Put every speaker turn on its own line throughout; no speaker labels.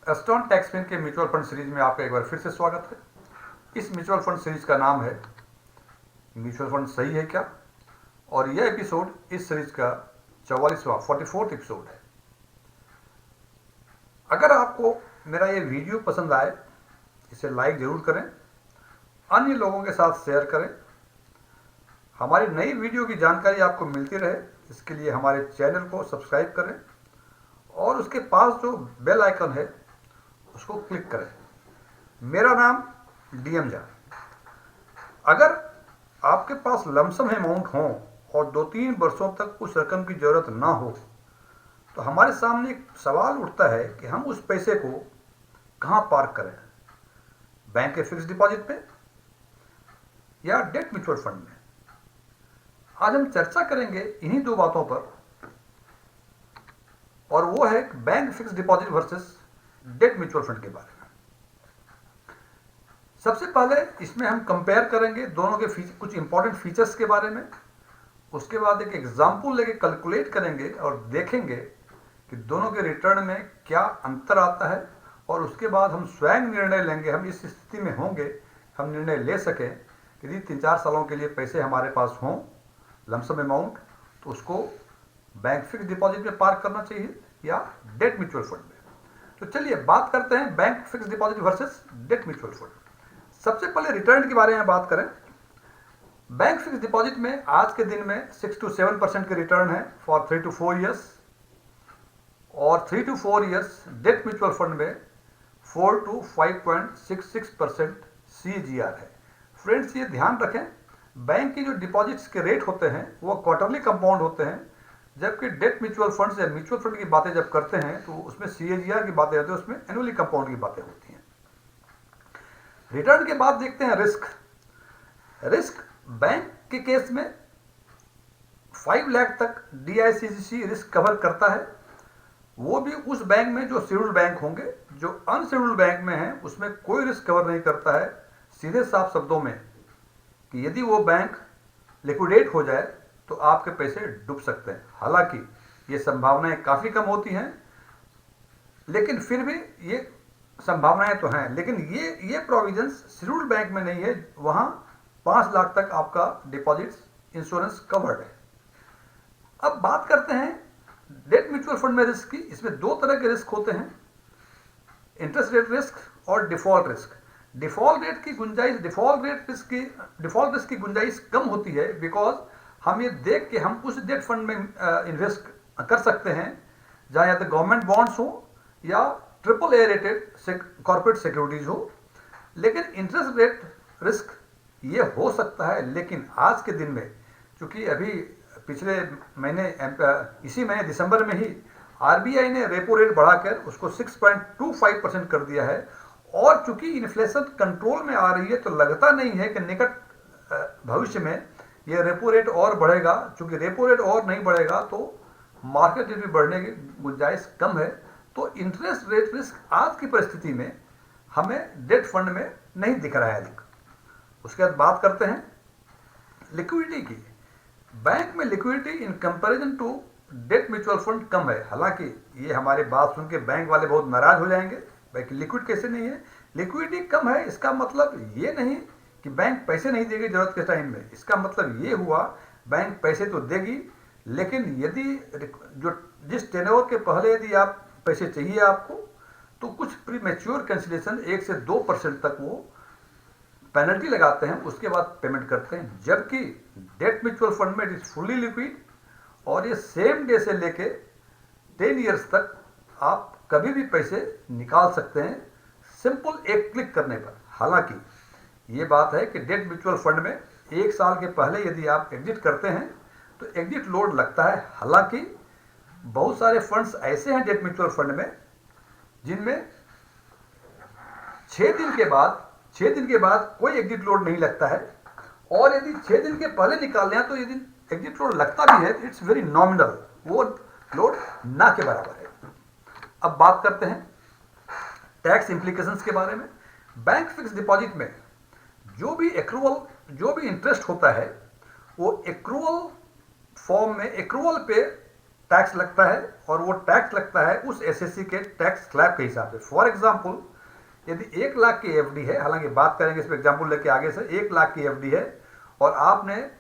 Astern Taxmann के mutual fund series में आपका एक बार फिर से स्वागत है। इस म्यूचुअल फंड सीरीज का नाम है म्यूचुअल फंड सही है क्या, और यह एपिसोड इस सीरीज का 44वां एपिसोड है। अगर आपको मेरा ये वीडियो पसंद आए, इसे लाइक जरूर करें, अन्य लोगों के साथ शेयर करें। हमारी नई वीडियो की जानकारी आपको मिलती रहे, इसके लिए हमारे चैनल को सब्सक्राइब करें और उसके पास जो बेल आइकन है उसको क्लिक करें। मेरा नाम डीएम झा। अगर आपके पास लमसम अमाउंट हो और 2-3 वर्षों तक उस रकम की जरूरत ना हो, तो हमारे सामने एक सवाल उठता है कि हम उस पैसे को कहां पार्क करें, बैंक के फिक्स डिपॉजिट में या डेट म्यूचुअल फंड में। आज हम चर्चा करेंगे इन्हीं दो बातों पर, और वो है bank fix deposit versus date mutual fund के बारे में। सबसे पहले इसमें हम कंपेयर करेंगे दोनों के कुछ इंपॉर्टेंट फीचर्स के बारे में। उसके बाद एक एग्जाम्पल लेके कैलकुलेट करेंगे और देखेंगे कि दोनों के रिटर्न में क्या अंतर आता है, और उसके बाद हम स्वयं निर्णय लेंगे। हम इस स्थिति में होंगे, हम निर्णय ले सकें कि यदि 3-4 सालों के लिए पैसे हमारे पास हों लमसम अमाउंट, तो उसको बैंक फिक्स डिपॉजिट में पार्क करना चाहिए या डेट म्यूचुअल फंड में। तो चलिए बात करते हैं bank fix deposit versus date mutual fund. सबसे पहले रिटर्न के बारे में बात करें। बैंक फिक्स डिपॉजिट में आज के दिन में 6 to 7% के रिटर्न है फॉर 3 to 4 ईयर्स, और 3 to 4 years date mutual fund में 4 to 5.66% CAGR है। फ्रेंड्स, ये ध्यान रखें, बैंक की जो डिपॉजिट्स के रेट होते हैं वो क्वार्टरली कंपाउंड होते हैं, जबकि डेट म्यूचुअल फंड या म्यूचुअल फंड की बातें जब करते हैं तो उसमें CAGR की बातें होती है, उसमें एनुअली कंपाउंड की बातें होती हैं। रिटर्न के बाद देखते हैं रिस्क बैंक के केस में 5 लाख तक DICGC रिस्क कवर करता है। वो भी उस बैंक में जो शेड्यूल्ड बैंक होंगे। जो अनशेड्यूल्ड बैंक में है उसमें कोई रिस्क कवर नहीं करता है। सीधे साफ शब्दों में कि यदि वो बैंक लिक्विडेट हो जाए तो आपके पैसे डूब सकते हैं। हालांकि ये संभावनाएं काफी कम होती हैं, लेकिन फिर भी ये संभावनाएं तो हैं। लेकिन ये प्रोविजंस शेड्यूल्ड बैंक में नहीं है, वहां 5 लाख तक आपका डिपॉजिट्स इंश्योरेंस कवर्ड है। अब बात करते हैं डेट म्यूचुअल फंड में रिस्क की। इसमें 2 तरह के रिस्क होते हैं, इंटरेस्ट रेट रिस्क और डिफॉल्ट रिस्क। डिफॉल्ट रिस्क की गुंजाइश कम होती है, बिकॉज हम ये देख के हम उस डेट फंड में इन्वेस्ट कर सकते हैं जहां या तो गवर्नमेंट बॉन्ड्स हो या AAA रेटेड कॉर्पोरेट सिक्योरिटीज हो। लेकिन इंटरेस्ट रेट रिस्क ये हो सकता है, लेकिन आज के दिन में चूंकि अभी पिछले महीने इसी महीने दिसंबर में ही RBI ने रेपो रेट बढ़ाकर उसको 6.25% कर दिया है, और चूंकि इन्फ्लेशन कंट्रोल में आ रही है तो लगता नहीं है कि निकट भविष्य में यह रेपो रेट और बढ़ेगा। चूंकि रेपो रेट और नहीं बढ़ेगा तो मार्केट रेट भी बढ़ने की गुंजाइश कम है। तो इंटरेस्ट रेट रिस्क आज की परिस्थिति में हमें डेट फंड में नहीं दिख रहा है अधिक। उसके बाद बात करते हैं लिक्विडिटी की। बैंक में liquidity in comparison to debt mutual fund कम है। हालांकि ये हमारी बात सुन के बैंक वाले बहुत नाराज हो जाएंगे, बैंक लिक्विड कैसे नहीं है। लिक्विडिटी कम है, इसका मतलब ये नहीं कि बैंक पैसे नहीं देगी जरूरत के टाइम में। इसका मतलब ये हुआ बैंक पैसे तो देगी, लेकिन यदि जिस टेन्योर के पहले यदि आप पैसे चाहिए आपको, तो कुछ प्री मैच्योर कैंसिलेशन 1 से 2% तक वो पेनल्टी लगाते हैं, उसके बाद पेमेंट करते हैं। जबकि डेट म्यूचुअल फंड में इट इज फुल्ली लिक्विड, और ये सेम डे से लेके 10 ईयर्स तक आप कभी भी पैसे निकाल सकते हैं, सिंपल एक क्लिक करने पर। हालांकि ये बात है कि डेट म्यूचुअल फंड में 1 साल के पहले यदि आप एग्जिट करते हैं तो एग्जिट लोड लगता है। हालांकि बहुत सारे फंड्स ऐसे हैं डेट म्यूचुअल फंड में जिनमें 6 दिन के बाद कोई एग्जिट लोड नहीं लगता है, और यदि 6 दिन के पहले निकाल लें तो यदि एग्जिट लोड लगता भी है इट्स वेरी नॉमिनल, वो लोड ना के बराबर है। अब बात करते हैं टैक्स इंप्लीकेशंस के बारे में। बैंक फिक्स डिपॉजिट में जो भी इंटरेस्ट होता है वो एक्रूअल फॉर्म में एक्रूअल पे टैक्स लगता है और वो टैक्स लगता है उस एसएससी के टैक्स स्लैब के हिसाब से। फॉर एग्जांपल, यदि 1 लाख की एफडी है, हालांकि बात करेंगे इस पर एग्जाम्पल लेके आगे से, 1 लाख की एफडी है और आपने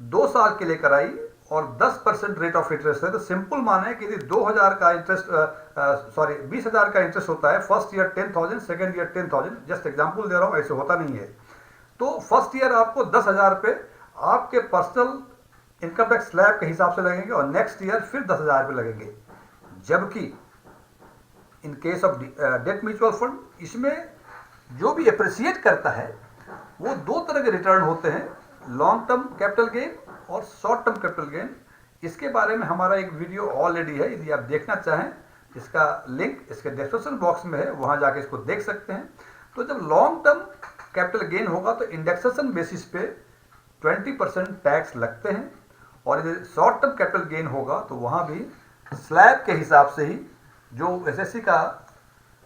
2 साल के लिए कराई और 10% रेट ऑफ इंटरेस्ट है, तो सिंपल माने कि यदि 2000 का इंटरेस्ट 20,000 का इंटरेस्ट होता है, first year 10,000, second year 10,000, just example दे रहा हूं, ऐसे होता नहीं है। तो फर्स्ट ईयर आपको 10,000 पे आपके पर्सनल इनकम टैक्स स्लैब के हिसाब से लगेंगे और नेक्स्ट ईयर फिर 10,000 पे लगेंगे। जबकि इन case of date mutual fund, इसमें जो भी अप्रिसिएट करता है वो 2 तरह के रिटर्न होते हैं, लॉन्ग टर्म कैपिटल गेन और शॉर्ट टर्म कैपिटल गेन। इसके बारे में हमारा एक वीडियो ऑलरेडी है, यदि आप देखना चाहें इसका लिंक इसके डिस्क्रिप्शन बॉक्स में है, वहां जाके इसको देख सकते हैं। तो जब लॉन्ग टर्म कैपिटल गेन होगा तो इंडेक्सेशन बेसिस पे 20% टैक्स लगते हैं और यदि शॉर्ट टर्म कैपिटल गेन होगा तो वहां भी स्लैब के हिसाब से ही, जो एसएससी का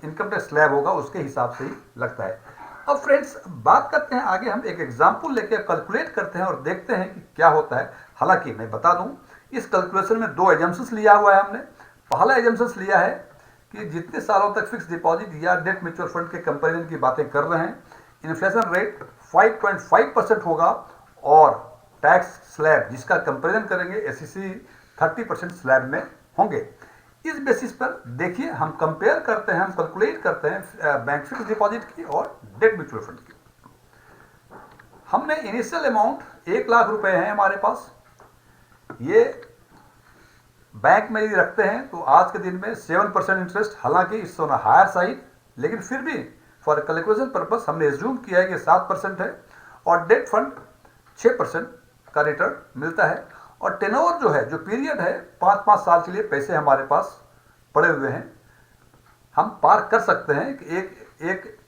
इनकम टैक्स स्लैब होगा उसके हिसाब से ही लगता है। अब फ्रेंड्स बात करते हैं आगे, हम एक एग्जाम्पल लेके कैलकुलेट करते हैं और देखते हैं कि क्या होता है। हालांकि मैं बता दूं, इस कैलकुलेशन में 2 एजम्पशंस लिया हुआ है हमने। पहला एजम्पशन लिया है कि जितने सालों तक फिक्स डिपॉजिट या डेट म्यूचुअल फंड के कंपेरिजन की बातें कर रहे हैं, इन्फ्लेशन रेट 5.5% होगा और टैक्स स्लैब जिसका कंपेरिजन करेंगे एसईसी 30% स्लैब में होंगे। इस बेसिस पर देखिए हम कंपेयर करते हैं, हम कैलकुलेट करते हैं बैंक फिक्स डिपॉजिट की और डेट म्यूचुअल फंड की। हमने इनिशियल अमाउंट 1 लाख रुपए है हमारे पास, ये बैंक में यदि रखते हैं तो आज के दिन में 7% इंटरेस्ट, हालांकि इट्स ऑन हायर साइड, लेकिन फिर भी फॉर कैलकुलेशन पर्पस हमने एज्यूम किया है कि 7% है और डेट फंड 6% का रिटर्न मिलता है। और टेनोवर जो है, जो पीरियड है, 5-5 साल के लिए पैसे हमारे पास पड़े हुए हैं, हम पार्क कर सकते हैं कि एक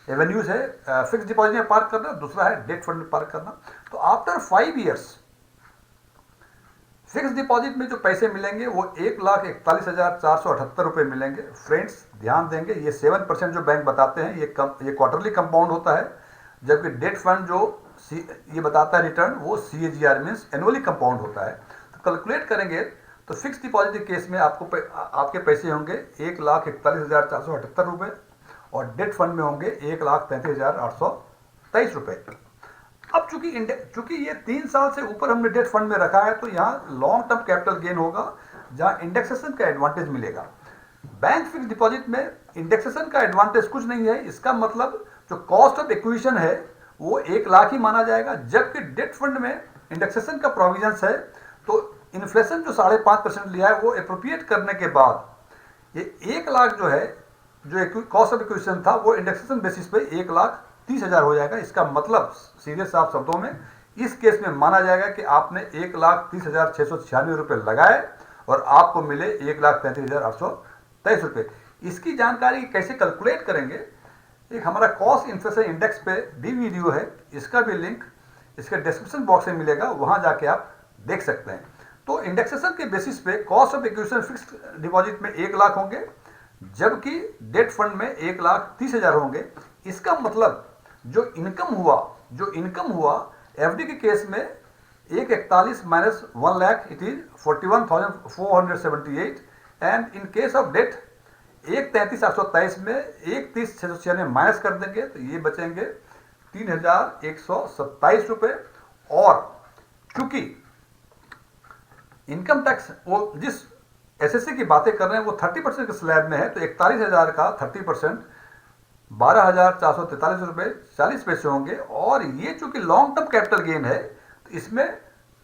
एवेन्यूज है फिक्स डिपॉजिट में पार्क करना, दूसरा है डेट फंड में पार्क करना। तो आफ्टर 5 ईयर्स फिक्स डिपॉजिट में जो पैसे मिलेंगे वो 1,41,478 रुपए मिलेंगे। फ्रेंड्स ध्यान देंगे, ये 7% जो बैंक बताते हैं ये क्वार्टरली कंपाउंड होता है, जबकि डेट फंड जो ये बताता है रिटर्न वो CAGR मीन्स एनुअली कंपाउंड होता है। तो कैलकुलेट करेंगे तो फिक्स डिपॉजिट के केस में आपके पैसे होंगे 1,41,478 रुपए और डेट फंड में होंगे 1,33,823 रुपए। अब चूंकि ये 3 साल से ऊपर हमने डेट फंड में रखा है तो यहाँ लॉन्ग टर्म कैपिटल गेन होगा, जहाँ इंडेक्सेशन का एडवांटेज मिलेगा। बैंक फिक्स डिपॉजिट में इंडेक्सेशन का एडवांटेज कुछ नहीं है, इसका मतलब जो कॉस्ट ऑफ एक्विजिशन है वो 1 लाख ही माना जाएगा, जबकि डेट फंड में इंडेक्सेशन का प्रोविजंस है। तो इन्फ्लेशन जो 5.5% लिया है वो अप्रोप्रिएट करने के बाद ये 1 लाख जो है, जो कॉस्ट ऑफ एक्विजिशन था, वो इंडेक्सेशन बेसिस पे 1,30,000 हो जाएगा। इसका मतलब सीधे साफ शब्दों में इस केस में माना जाएगा कि आपने 1,30,696 रुपए लगाए और आपको मिले 1,33,823 रुपए। इसकी जानकारी कैसे कैलकुलेट करेंगे, एक हमारा कॉस्ट इन्फ्लेशन इंडेक्स पे भी वीडियो है, इसका भी लिंक इसके डिस्क्रिप्शन बॉक्स में मिलेगा, वहां जाके आप देख सकते हैं। तो इंडेक्सेशन के बेसिस पे cost of acquisition fixed deposit में 1 लाख होंगे, जबकि डेट फंड में 1,30,000 होंगे। इसका मतलब जो इनकम हुआ एफडी के केस में 1,41 minus 1 lakh it is 41,478 and in case of debt 1,33,823 में 1,30,696 माइनस कर देंगे तो ये बचेंगे 3,127 रुपए। और चूंकि इनकम टैक्स वो जिस एसएससी की बातें कर रहे हैं वो 30% के स्लैब में है, तो 41,000 का 30% 12,443 रुपए 40 पैसे होंगे। और ये चूंकि लॉन्ग टर्म कैपिटल गेन है तो इसमें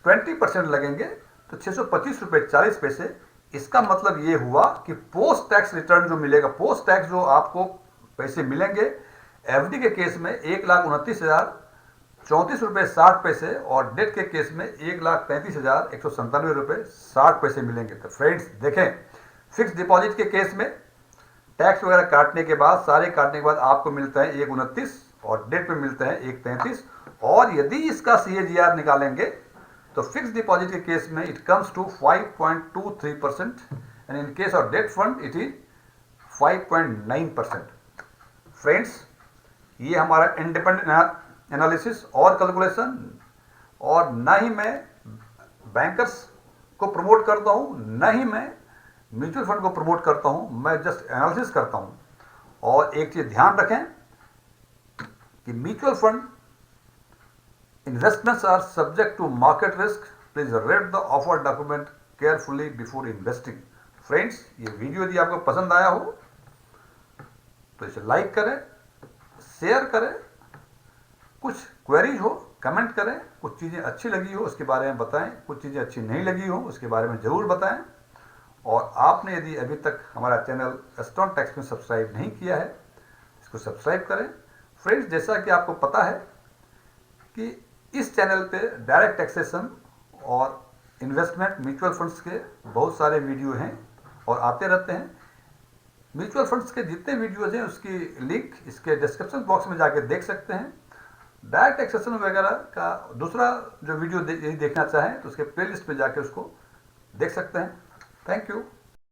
20% लगेंगे, तो 625 रुपए 40 पैसे। इसका मतलब ये हुआ कि पोस्ट टैक्स रिटर्न जो मिलेगा, पोस्ट टैक्स जो आपको पैसे मिलेंगे एफडी के केस में 1,29,034 रुपए 60 पैसे और डेट के केस में 1,33,197 रुपए 60 पैसे मिलेंगे। तो फ्रेंड्स देखें, फिक्स डिपॉजिट के केस में टैक्स वगैरह काटने के बाद, सारे काटने के बाद आपको मिलता है 1,29 और डेट पे मिलता है 1,33। और यदि इसका CAGR निकालेंगे तो फिक्स डिपॉजिट के केस में it comes to 5.23% and in case of debt fund it is 5.9%। Friends ये हमारा इंडिपेंडेंट एनालिसिस और कैलकुलेशन, और ना ही मैं बैंकर्स को प्रमोट करता हूं, न ही मैं म्यूचुअल फंड को प्रमोट करता हूं, मैं जस्ट एनालिसिस करता हूं। और एक चीज ध्यान रखें कि mutual fund investments are subject to market risk. Please read the offer document carefully before investing. Friends, ये वीडियो यदि आपको पसंद आया हो तो इसे लाइक करें, शेयर करें, कुछ क्वेरीज हो कमेंट करें, कुछ चीज़ें अच्छी लगी हो उसके बारे में बताएं, कुछ चीज़ें अच्छी नहीं लगी हो उसके बारे में ज़रूर बताएं। और आपने यदि अभी तक हमारा चैनल एस्ट्रॉन टैक्स में सब्सक्राइब नहीं किया है, इसको सब्सक्राइब करें। फ्रेंड्स, जैसा कि आपको पता है कि इस चैनल पे डायरेक्ट टैक्सेशन और इन्वेस्टमेंट म्यूचुअल फंड्स के बहुत सारे वीडियो हैं और आते रहते हैं। म्यूचुअल फंड्स के जितने वीडियोज हैं उसकी लिंक इसके डिस्क्रिप्शन बॉक्स में जाके देख सकते हैं। डायरेक्ट टैक्सेशन वगैरह का दूसरा जो वीडियो यदि देखना चाहें तो उसके प्लेलिस्ट में जाके उसको देख सकते हैं। Thank you.